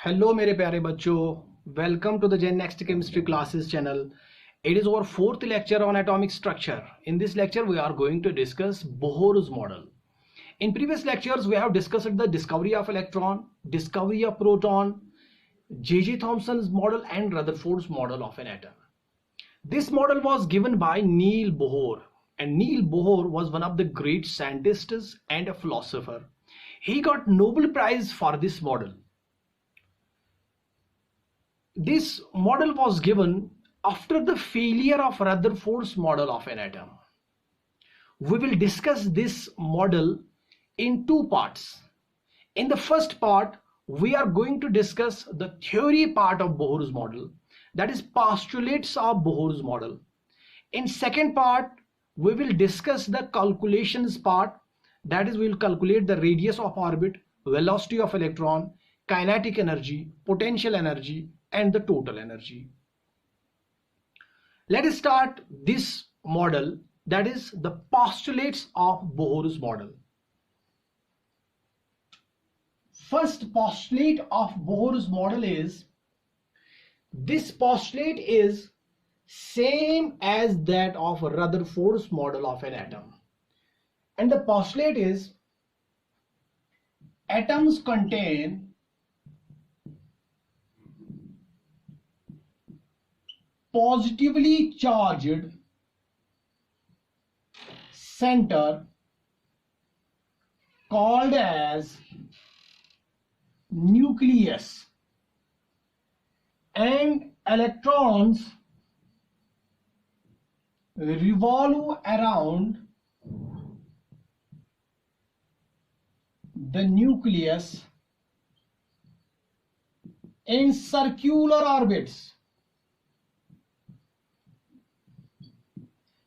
Hello मेरे प्यारे बच्चों, welcome to the Gen Next Chemistry Classes channel. It is our fourth lecture on atomic structure. In this lecture we are going to discuss Bohr's model. In previous lectures we have discussed the discovery of electron, discovery of proton, J.J. Thomson's model and Rutherford's model of an atom. This model was given by Niels Bohr, and Niels Bohr was one of the great scientists and a philosopher. He got Nobel Prize for this model. This model was given after the failure of Rutherford's model of an atom. We will discuss this model in two parts. In the first part, we are going to discuss the theory part of Bohr's model, that is postulates of Bohr's model. In second part, we will discuss the calculations part, that is we will calculate the radius of orbit, velocity of electron, kinetic energy, potential energy, and the total energy. Let us start this model, that is the postulates of Bohr's model. First postulate of Bohr's model is, this postulate is same as that of Rutherford's model of an atom. And the postulate is, atoms contain positively charged center called as nucleus, and electrons revolve around the nucleus in circular orbits.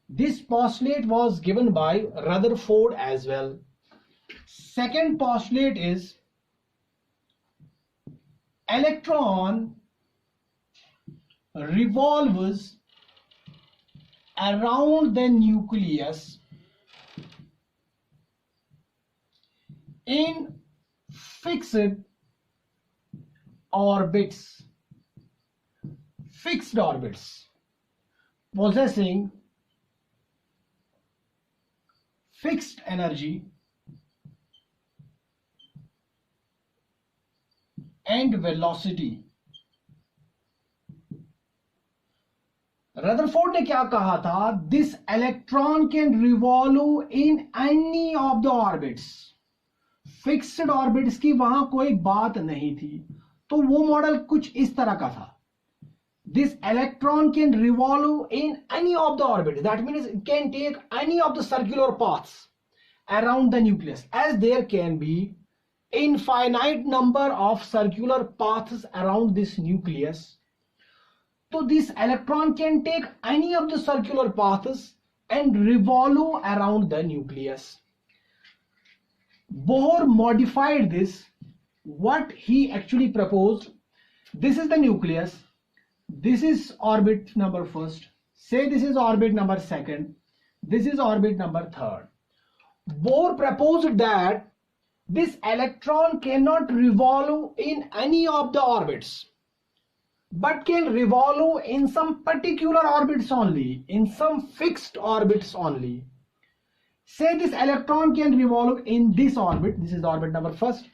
This postulate was given by Rutherford as well. Second postulate is, electron revolves around the nucleus in fixed orbits, possessing fixed energy and velocity. Rutherford ने क्या कहा था? This electron can revolve in any of the orbits. Fixed orbits की वहां कोई बात नहीं थी, तो वो मॉडल कुछ इस तरह का था. This electron can revolve in any of the orbits. That means it can take any of the circular paths around the nucleus, as there can be infinite number of circular paths around this nucleus. So this electron can take any of the circular paths and revolve around the nucleus. Bohr modified this. What he actually proposed, this is the nucleus. This is orbit number first. Say this is orbit number second. This is orbit number third. Bohr proposed that this electron cannot revolve in any of the orbits, but can revolve in some particular orbits only, in some fixed orbits only. Say this electron can revolve in this orbit. This is orbit number first.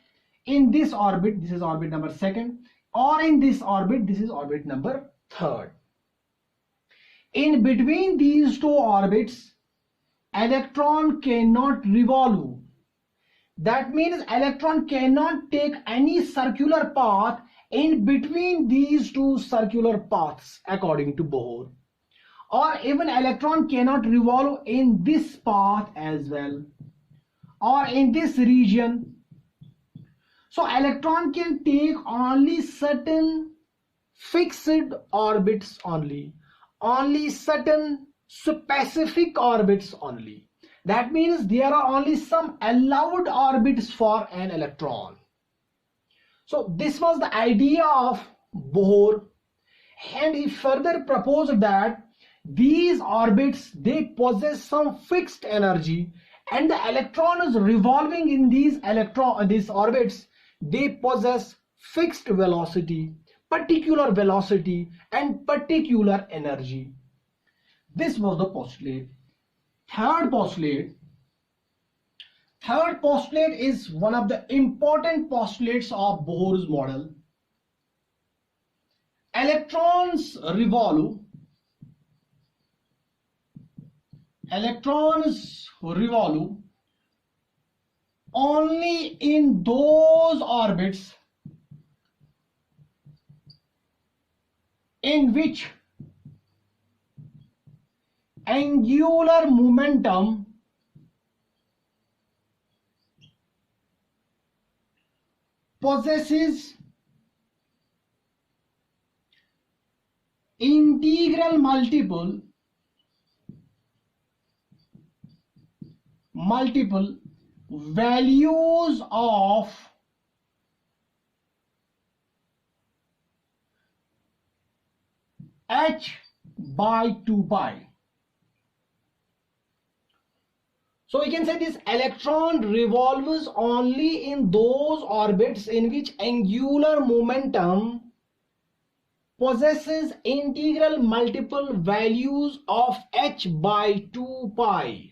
In this orbit, this is orbit number second. Or in this orbit, this is orbit number third. In between these two orbits, electron cannot revolve. That means electron cannot take any circular path in between these two circular paths, according to Bohr. Or even electron cannot revolve in this path as well, or in this region. So electron can take only certain fixed orbits only certain specific orbits only. That means there are only some allowed orbits for an electron. So this was the idea of Bohr, and he further proposed that these orbits, they possess some fixed energy, and the electron is revolving in these orbits, they possess fixed velocity, particular velocity, and particular energy. This was the postulate. Third postulate is one of the important postulates of Bohr's model. Electrons revolve only in those orbits in which angular momentum possesses integral multiple values of h by 2 pi. So we can say this electron revolves only in those orbits in which angular momentum possesses integral multiple values of h by 2 pi.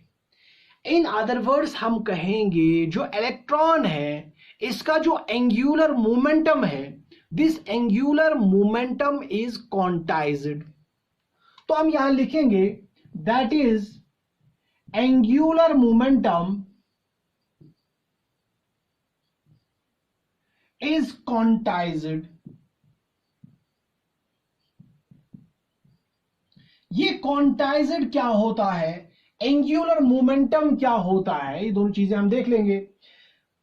In other words, हम कहेंगे जो electron है इसका जो angular momentum है, this angular momentum is quantized. तो हम यहां लिखेंगे that is angular momentum is quantized. ये क्वांटाइज्ड क्या होता है, एंगुलर मोमेंटम क्या होता है, ये दोनों चीजें हम देख लेंगे.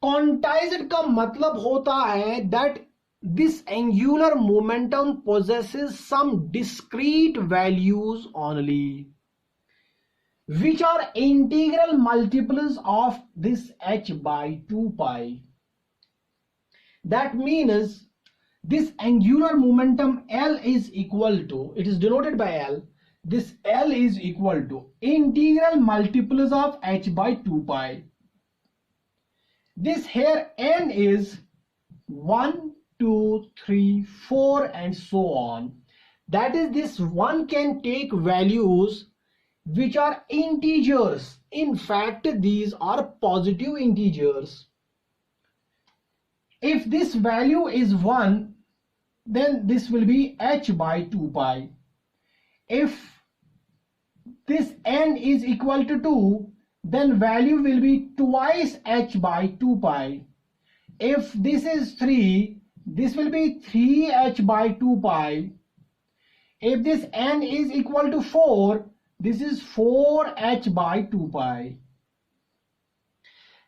क्वांटाइज्ड का मतलब होता है that this angular momentum possesses some discrete values only which are integral multiples of this h by 2 pi. That means this angular momentum L is equal to, it is denoted by L, this L is equal to integral multiples of h by 2 pi. This here n is 1, 2, 3, 4 and so on. That is, this one can take values which are integers. In fact, these are positive integers. If this value is 1, then this will be h by 2 pi. If this n is equal to 2, then value will be twice h by 2 pi. If this is 3, this will be 3h by 2 pi. If this n is equal to 4, this is 4h by 2 pi.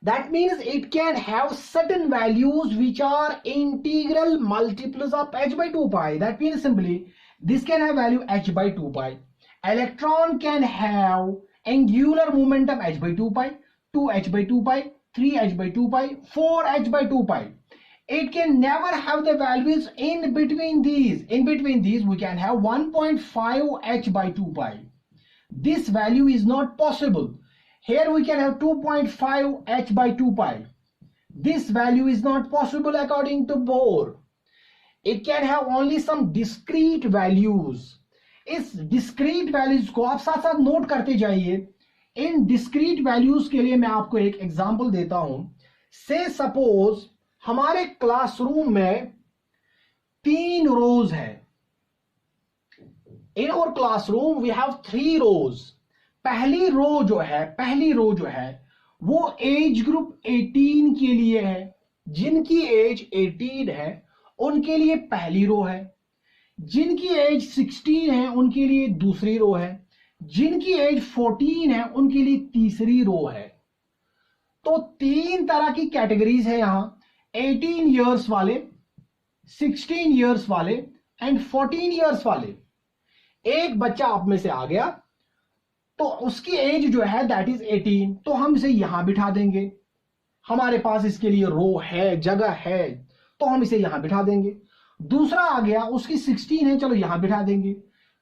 That means it can have certain values which are integral multiples of h by 2 pi. That means simply this can have value h by 2 pi. Electron can have angular momentum h by 2 pi, 2h by 2 pi, 3h by 2 pi, 4h by 2 pi. It can never have the values in between these. In between these we can have 1.5h by 2 pi. This value is not possible. Here we can have 2.5h by 2 pi. This value is not possible according to Bohr. It can have only some discrete values. इस discrete values को आप साथ साथ note करते जाइए. इन discrete values के लिए मैं आपको एक एग्जांपल देता हूं. Say suppose हमारे क्लासरूम में 3 rows है. In our classroom we have 3 rows. पहली रो जो है वो एज ग्रुप 18 के लिए है. जिनकी एज 18 है उनके लिए पहली रो है. जिनकी एज 16 है उनके लिए दूसरी रो है. जिनकी एज 14 है उनके लिए तीसरी रो है. तो 3 तरह की कैटेगरीज है यहां. 18 इयर्स वाले, 16 इयर्स वाले एंड 14 इयर्स वाले. एक बच्चा आप में से आ गया तो उसकी एज जो है दैट इज 18, तो हम इसे यहां बिठा देंगे. हमारे पास इसके लिए रो है, जगह है, तो हम इसे यहां बिठा देंगे. दूसरा आ गया उसकी 16 है, चलो यहां बिठा देंगे.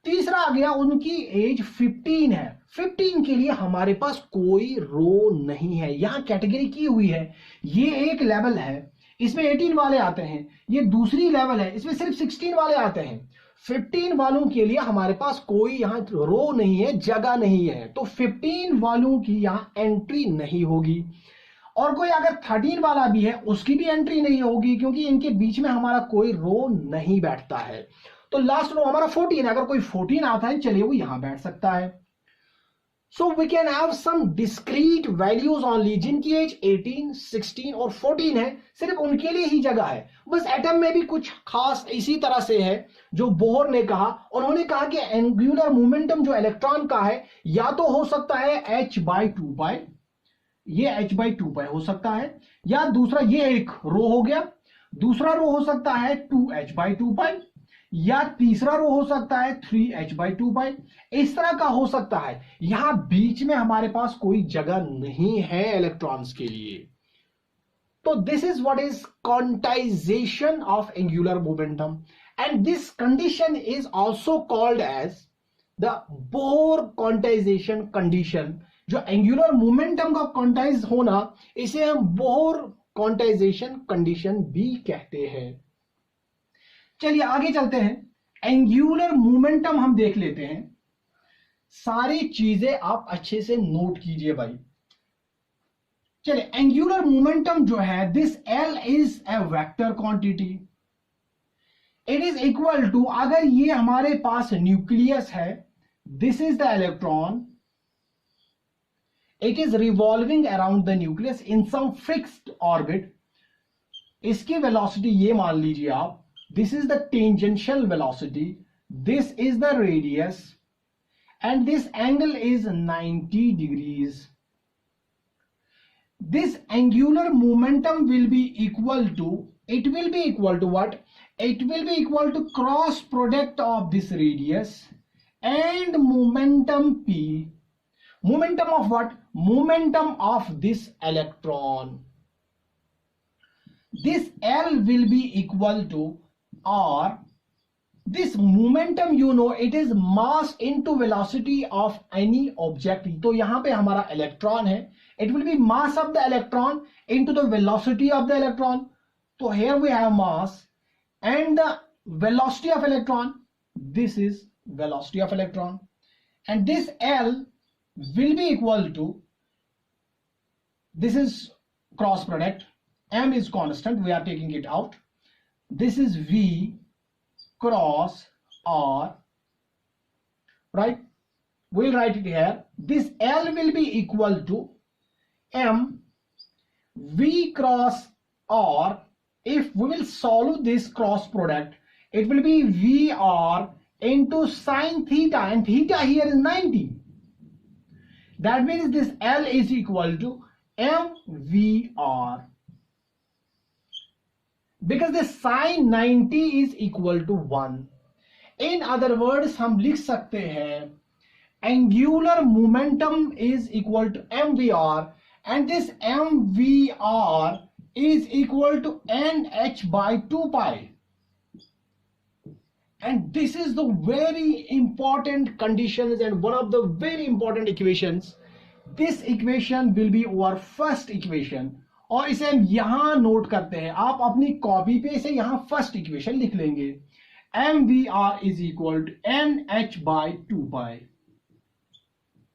तीसरा आ गया उनकी एज 15 है. 15 के लिए हमारे पास कोई रो नहीं है. यहां कैटेगरी की हुई है. ये एक लेवल है. इसमें 18 वाले आते हैं, ये दूसरी लेवल है, इसमें सिर्फ 16 वाले आते हैं। 15 वालों के लिए हमारे पास कोई यहाँ रो नहीं है, जगह नहीं है, तो 15 वालों की यहाँ एंट्री नहीं होगी। और कोई अगर 13 वाला भी है उसकी भी एंट्री नहीं होगी, क्योंकि इनके बीच में हमारा कोई रो नहीं बैठता है। तो लास्ट रो हमारा 14 है, अगर कोई 14 आता है चलिए वो यहां बैठ सकता है। So we can have some discrete values only, जिनकी एज 18, 16 और 14 है, सिर्फ उनके लिए ही जगह है। बस एटम में भी कुछ खास इसी तरह से है जो बोहर ने कहा। उन्होंने कहा कि एंगुलर मोमेंटम जो इलेक्ट्रॉन का है या तो हो सकता है h/2π, ये h/2π हो सकता है, या दूसरा ये एक रो हो गया, दूसरा रो हो सकता है 2h/2π, या तीसरा रो हो सकता है 3h/2π, इस तरह का हो सकता है। यहां बीच में हमारे पास कोई जगह नहीं है इलेक्ट्रॉन्स के लिए। तो this is what is quantization of angular momentum, and this condition is also called as the Bohr quantization condition. जो एंगुलर मोमेंटम का क्वांटाइज होना, इसे हम बोहर क्वांटाइजेशन कंडीशन भी कहते हैं। चलिए आगे चलते हैं। एंगुलर मोमेंटम हम देख लेते हैं। सारी चीजें आप अच्छे से नोट कीजिए भाई। चलिए, एंगुलर मोमेंटम जो है, this L is a vector quantity. It is equal to, अगर ये हमारे पास न्यूक्लियस है, this is the electron, it is revolving around the nucleus in some fixed orbit. इसकी वेलोसिटी ये मान लीजिए आप, this is the tangential velocity, this is the radius, and this angle is 90 degrees. This angular momentum will be equal to, it will be equal to what? It will be equal to cross product of this radius and momentum P. Momentum of what? Momentum of this electron. This L will be equal to, or this momentum, you know, it is mass into velocity of any object. तो यहां पे हमारा electron है, it will be mass of the electron into the velocity of the electron. So here we have mass and the velocity of electron. This is velocity of electron, and this L will be equal to, this is cross product, m is constant, we are taking it out. This is V cross R, right? We'll write it here. This L will be equal to M V cross R. If we will solve this cross product, it will be VR into sine theta, and theta here is 90. That means this L is equal to MVR. Because the sine 90 is equal to 1. In other words, हम लिख सकते हैं angular momentum is equal to mvr, and this mvr is equal to nh/2π. And this is the very important conditions and one of the very important equations. This equation will be our first equation, और इसे हम यहां note करते हैं। आप अपनी copy पे इसे यहां फर्स्ट इक्वेशन लिख लेंगे, mvr is equal to nh/2π.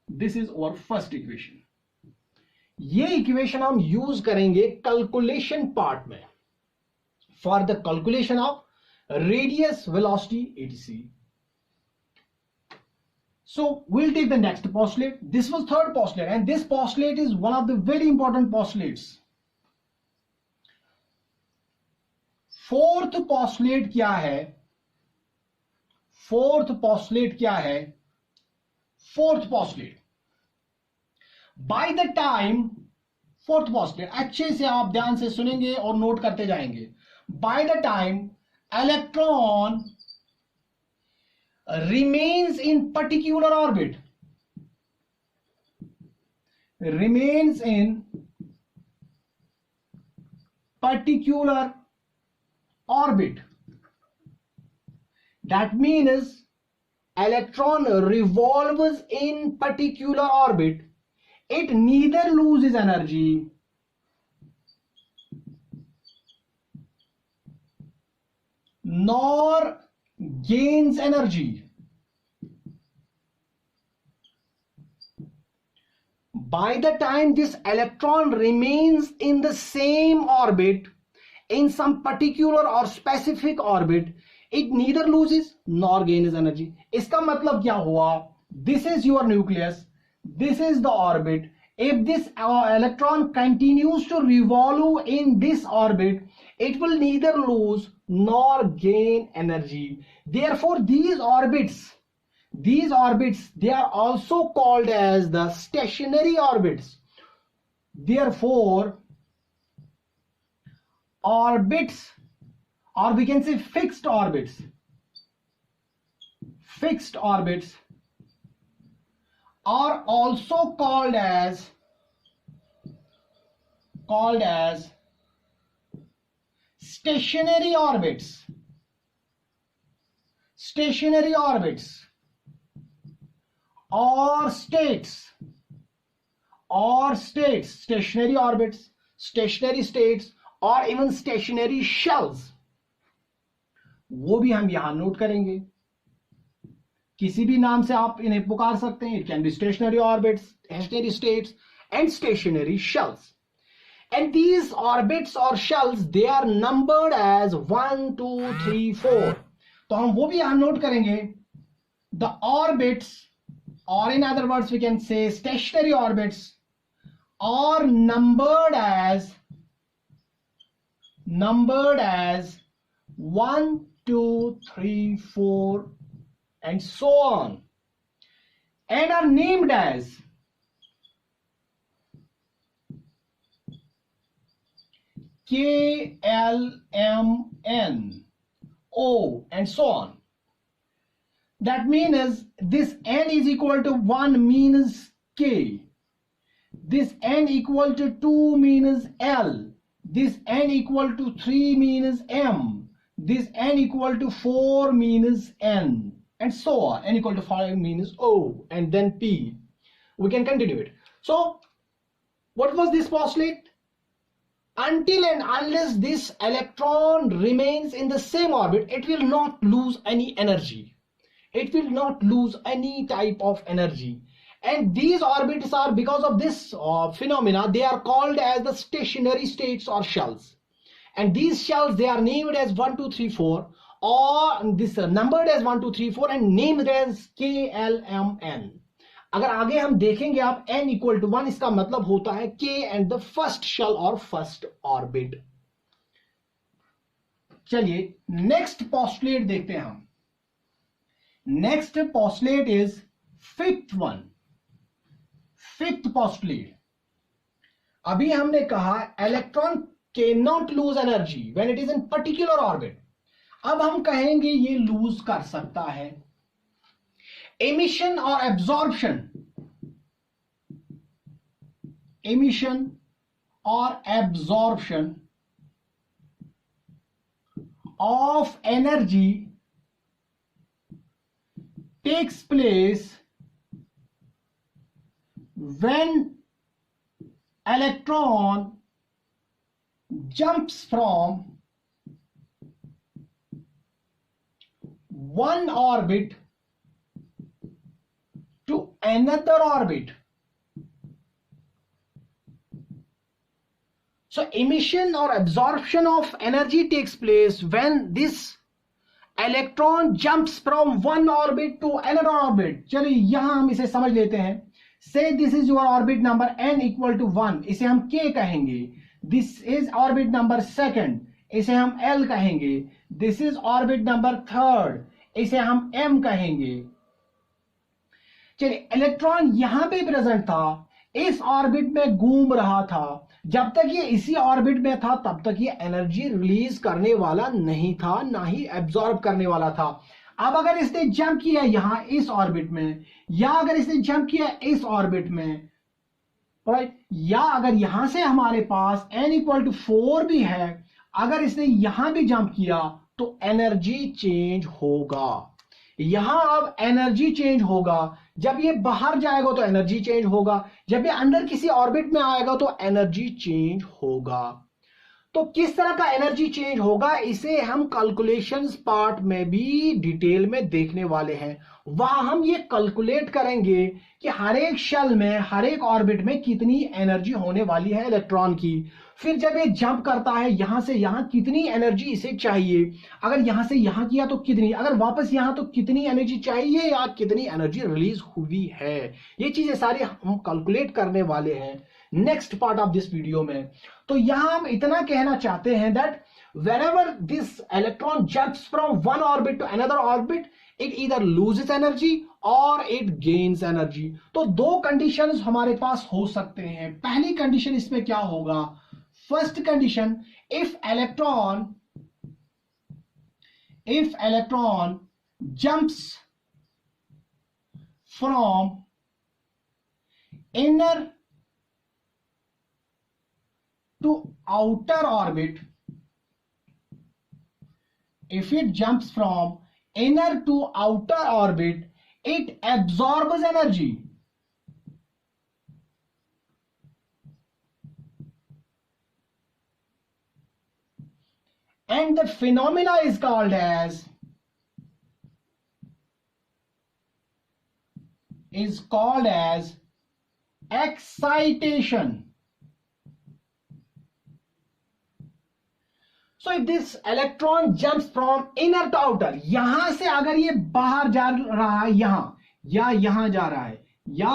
This is our first equation. ये इक्वेशन हम यूज करेंगे कैलकुलेशन पार्ट में, for the calculation of radius, velocity, etc. So we'll take the next postulate. This was third postulate, and this postulate is one of the very important postulates. Fourth postulate क्या है? Fourth postulate क्या है? Fourth postulate, by the time, fourth postulate अच्छे से आप ध्यान से सुनेंगे और नोट करते जाएंगे. By the time electron remains in particular orbit, remains in particular orbit, that means electron revolves in particular orbit, it neither loses energy nor gains energy. By the time this electron remains in the same orbit, in some particular or specific orbit, it neither loses nor gains energy. इसका मतलब क्या हुआ? This is your nucleus, this is the orbit. If this electron continues to revolve in this orbit, it will neither lose nor gain energy. Therefore, these orbits, they are also called as the stationary orbits. Therefore, orbits, or we can say fixed orbits, are also called as stationary orbits. Or states, stationary orbits, stationary states, or even stationary shells. वो भी हम यहां note करेंगे. किसी भी नाम से आप इन्हें पुकार सकते हैं. It can be stationary orbits, stationary states, and stationary shells. And these orbits or shells, they are numbered as 1, 2, 3, 4. तो हम वो भी यहां नोट करेंगे. The orbits, or in other words we can say stationary orbits, are numbered as 1, 2, 3, 4 and so on, and are named as K, L, M, N, O and so on. That means this n is equal to 1 means K, this n equal to 2 means L, this n equal to 3 means M, this n equal to 4 means N, and so on. N equal to 5 means O, and then P. We can continue it. So what was this postulate? Until and unless this electron remains in the same orbit, it will not lose any energy. It will not lose any type of energy. And these orbits are, because of this phenomena, they are called as the stationary states or shells. And these shells, they are named as 1, 2, 3, 4, or this numbered as 1, 2, 3, 4 and named as K, L, M, N. अगर आगे हम देखेंगे आप n equal to 1, इसका मतलब होता है K and the first shell or first orbit. चलिए next postulate देखते हैं हम. Next postulate is fifth one. Fifth postulate. अभी हमने कहा electron cannot lose energy when it is in particular orbit. अब हम कहेंगे ये lose कर सकता है. Emission or absorption. Emission or absorption of energy takes place when electron jumps from one orbit to another orbit. So emission or absorption of energy takes place when this electron jumps from one orbit to another orbit. चलिए यहां हम इसे समझ लेते हैं. Say this is your orbit number n equal to 1, इसे हम k कहेंगे. This is orbit number second, इसे हम l कहेंगे. This is orbit number third, इसे हम m कहेंगे. चलिए इलेक्ट्रॉन यहां पे प्रेजेंट था, इस ऑर्बिट में घूम रहा था. जब तक ये इसी ऑर्बिट में था तब तक ये एनर्जी रिलीज करने वाला नहीं था, ना ही एब्जॉर्ब करने वाला था. अब अगर इसने जंप किया यहां इस ऑर्बिट में, या अगर इसने जंप किया इस ऑर्बिट में, राइट, या अगर यहां से हमारे पास n इक्वल टू 4 भी है, अगर इसने यहां भी जंप किया तो एनर्जी चेंज होगा. यहां अब एनर्जी चेंज होगा. जब ये बाहर जाएगा तो एनर्जी चेंज होगा, जब ये अंदर किसी ऑर्बिट में आएगा तो एनर्जी चेंज होगा. तो किस तरह का एनर्जी चेंज होगा इसे हम कैलकुलेशंस पार्ट में भी डिटेल में देखने वाले हैं। वहां हम ये कैलकुलेट करेंगे कि हर एक शेल में, हर एक ऑर्बिट में कितनी एनर्जी होने वाली है इलेक्ट्रॉन की। फिर जब ये जंप करता है यहां से यहां, कितनी एनर्जी इसे चाहिए, अगर यहां से यहां किया तो कितनी, अगर वापस यहां तो कितनी एनर्जी चाहिए या कितनी एनर्जी रिलीज हुई है। ये चीजें सारी हम कैलकुलेट करने वाले हैं next part of this video में। तो यहां हम इतना कहना चाहते हैं that whenever this electron jumps from one orbit to another orbit, it either loses energy or it gains energy। तो दो कंडीशंस हमारे पास हो सकते हैं। पहली कंडीशन इसमें क्या होगा, first condition, if electron jumps from inner to outer orbit, if it jumps from inner to outer orbit, it absorbs energy, and the phenomena is called as excitation। So if this electron jumps from inner to outer, यहां से अगर ये बाहर जा रहा है यहां, या यहां जा रहा है, या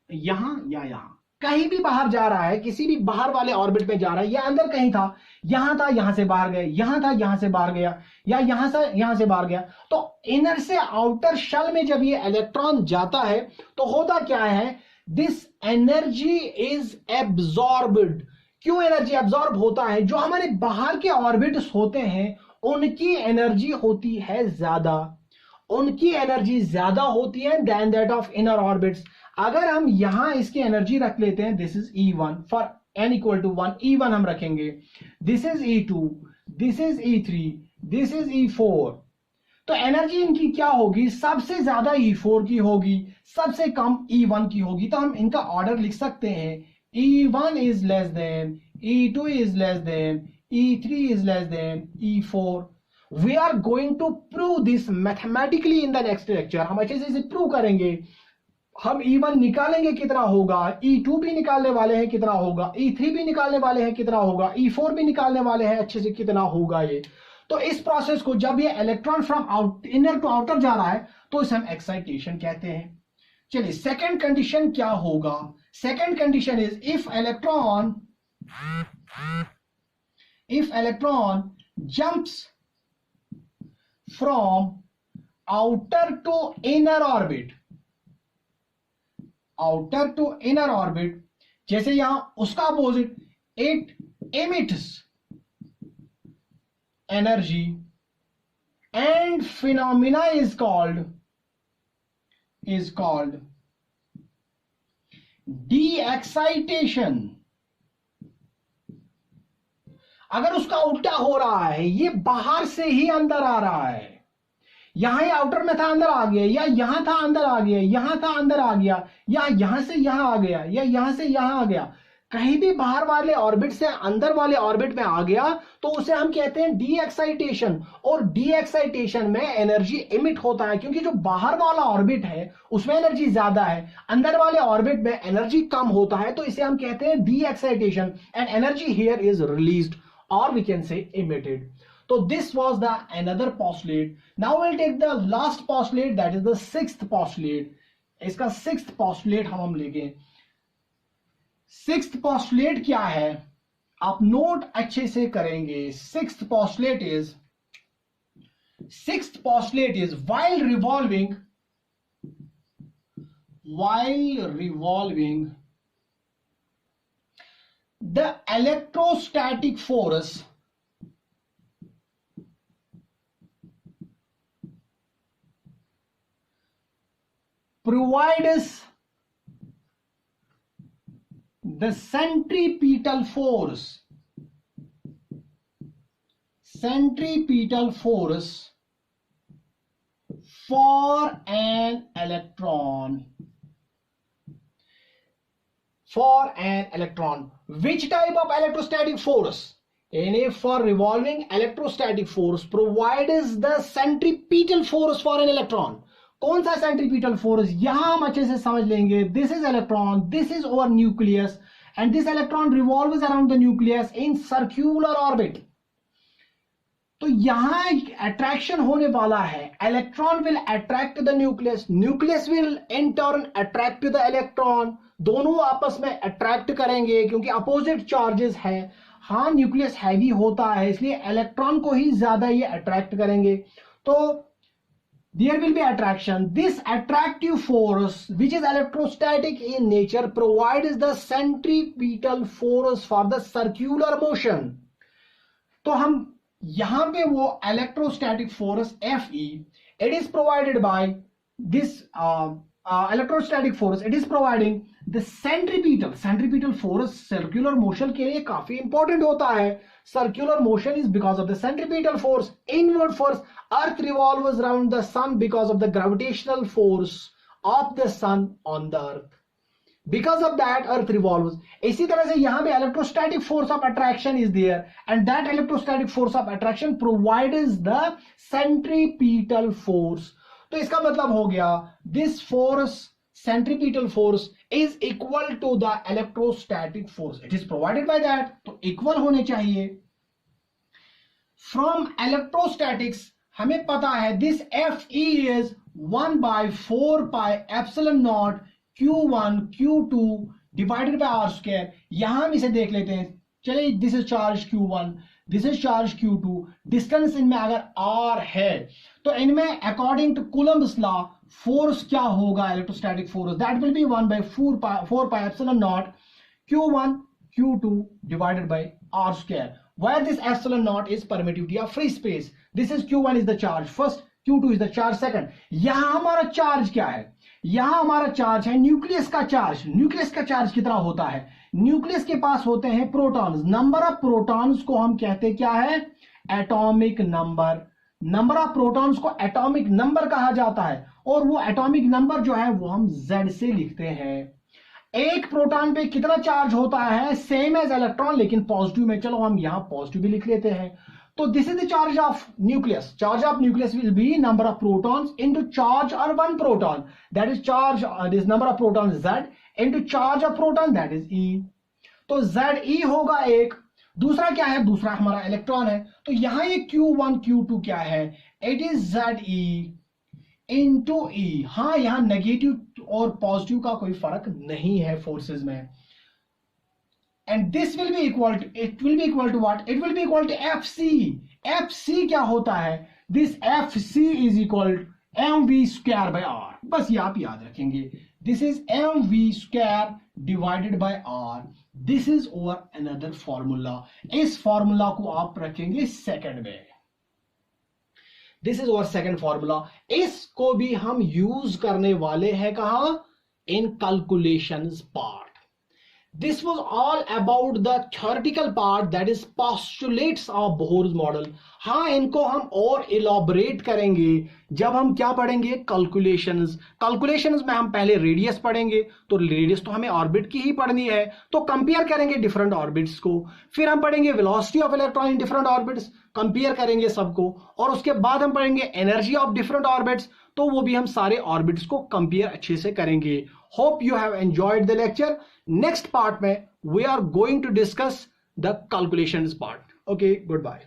यहां, या यहां कहीं भी बाहर जा रहा है, किसी भी बाहर वाले ऑर्बिट में जा रहा है, या अंदर कहीं था, यहां था यहां से बाहर गया, यहां था यहां से बाहर गया, या यहां से बाहर गया, तो इनर से आउटर शेल में जब ये इलेक्ट्रॉन जाता है तो होता क्या है, दिस एनर्जी इज एब्जॉर्ब्ड। क्यों एनर्जी एब्जॉर्ब होता है, जो हमारे बाहर के ऑर्बिट्स होते हैं उनकी एनर्जी होती है ज्यादा, उनकी एनर्जी ज्यादा होती है than that of inner orbits. अगर हम यहां इसकी एनर्जी रख लेते हैं, this is E1 for n equal to 1, E1 हम रखेंगे, this is E2, this is E3, this is E4, तो एनर्जी इनकी क्या होगी, सबसे ज्यादा E4 की होगी, सबसे कम E1 की होगी। तो हम इनका ऑर्डर लिख सकते हैं, E1 is less than, E2 is less than, E3 is less than, E4। We are going to prove this mathematically in the next lecture। हम अच्छे से इसे प्रूव करेंगे। हम E1 निकालेंगे कितना होगा, E2 भी निकालने वाले हैं कितना होगा, E3 भी निकालने वाले हैं कितना होगा, E4 भी निकालने वाले हैं अच्छे से कितना होगा ये। तो इस प्रोसेस को जब ये electron from inner to outer जा रहा है तो इसे हम एक्साइटेशन कहते हैं। चलिए सेकेंड कंडीशन क्या होगा, second condition is if electron jumps from outer to inner orbit, outer to inner orbit, जैसे यहां उसका opposite, it emits energy and phenomena is called de-excitation। अगर उसका उल्टा हो रहा है, ये बाहर से ही अंदर आ रहा है, यहां ही आउटर में था अंदर आ गया, या यहां था अंदर आ गया, यहां था अंदर आ गया, या यहां से यहां आ गया, या यहां से यहां आ गया, कहीं भी बाहर वाले ऑर्बिट से अंदर वाले ऑर्बिट में आ गया तो उसे हम कहते हैं डी एक्साइटेशन। और डी एक्साइटेशन में एनर्जी इमिट होता है, क्योंकि जो बाहर वाला ऑर्बिट है उसमें एनर्जी ज्यादा है, अंदर वाले ऑर्बिट में एनर्जी कम होता है, तो इसे हम कहते हैं de excitation. And energy here is released और we can say emitted. So this was the another postulate. Now we'll take the last postulate, that is the sixth postulate. इसका sixth postulate हम लेंगे। sixth postulate क्या है, आप note अच्छे से करेंगे। sixth postulate is while revolving the electrostatic force provides the centripetal force for an electron. Which type of electrostatic force? Na for revolving electrostatic force provides the centripetal force for an electron. कौन सा centripetal force? यहां हम अच्छे से समझ लेंगे. This is electron, this is our nucleus, and this electron revolves around the nucleus in circular orbit. तो यहां attraction होने वाला है. Electron will attract the nucleus, nucleus will in turn attract the electron. दोनों आपस में attract करेंगे क्योंकि opposite charges है. हाँ, न्यूक्लियस हैवी होता है इसलिए इलेक्ट्रॉन को ही ज्यादा ये अट्रैक्ट करेंगे. तो there will be attraction. This attractive force which is electrostatic in nature provides the centripetal force for the circular motion. तो हम यहां पे वो electrostatic force Fe, it is provided by this electrostatic force. It is providing the centripetal force. Circular motion के लिए काफी important होता है. Circular motion is because of the centripetal force. Inward force, earth revolves around the sun because of the gravitational force of the sun on the earth. Because of that, earth revolves. इसी तरह से यहाँ पे electrostatic force of attraction is there, and that electrostatic force of attraction provides the centripetal force. तो इसका मतलब हो गया this force centripetal force is equal to the electrostatic force. It is provided by that, तो equal होने चाहिए. From electrostatics हमें पता है this Fe is 1/4 pi epsilon naught Q1 Q2 divided by R square. यहां हम इसे देख लेते हैं. चलिए, this is charge Q1, this is charge Q2. Distance इनमें अगर R है तो इनमें according to Coulomb's law force क्या होगा? Electrostatic force that will be 1/4 pi epsilon naught Q1 Q2 divided by R square. Where this epsilon naught is permittivity of free space. This is Q1 is the charge first, Q2 is the charge second. यहां हमारा charge क्या है? यहां हमारा charge है nucleus का charge. Nucleus का charge कितना होता है? न्यूक्लियस के पास होते हैं प्रोटॉन्स. नंबर ऑफ प्रोटॉन्स को हम कहते क्या है? Atomic number. Number of protons को एटॉमिक नंबर कहा जाता है, और वो एटॉमिक नंबर जो है वो हम Z से लिखते हैं. एक प्रोटॉन पे कितना चार्ज होता है? सेम एज इलेक्ट्रॉन, लेकिन पॉजिटिव में. चलो हम यहां पॉजिटिव भी लिख लेते हैं. तो this is the charge of nucleus. Charge of nucleus will be number of protons into charge और one proton, that is charge. This number of proton Z into charge of proton, that is E. तो ZE होगा एक. दूसरा क्या है? दूसरा हमारा electron है. तो यहां ये Q1 Q2 क्या है? It is ZE into E. हाँ, यहां नेगेटिव और पॉजिटिव का कोई फर्क नहीं है फोर्सेस में. And this will be equal to, it will be equal to what? It will be equal to FC. FC क्या होता है? This FC is equal mv square by R. बस ये आप याद रखेंगे. This is mv square divided by R. This is our another formula. इस formula को आप रखेंगे सेकंड में. This is our second formula. इसको भी हम यूज करने वाले हैं कहां? In calculations part. This was all about the theoretical part, that is postulates of Bohr's model. हाँ, इनको हम और elaborate करेंगे जब हम क्या पढ़ेंगे? कैलकुलेशंस. कैलकुलेशंस में हम पहले रेडियस पढ़ेंगे, तो रेडियस तो हमें ऑर्बिट की ही पढ़नी है, तो कंपेयर करेंगे डिफरेंट ऑर्बिट्स को. फिर हम पढ़ेंगे velocity of electron in different orbits, compare करेंगे सबको. और उसके बाद हम पढ़ेंगे एनर्जी ऑफ डिफरेंट ऑर्बिट्स, तो वो भी हम सारे ऑर्बिट्स को कंपेयर अच्छे से करेंगे. Hope you have enjoyed the lecture. Next part में we are going to discuss the calculations part. Okay, good bye.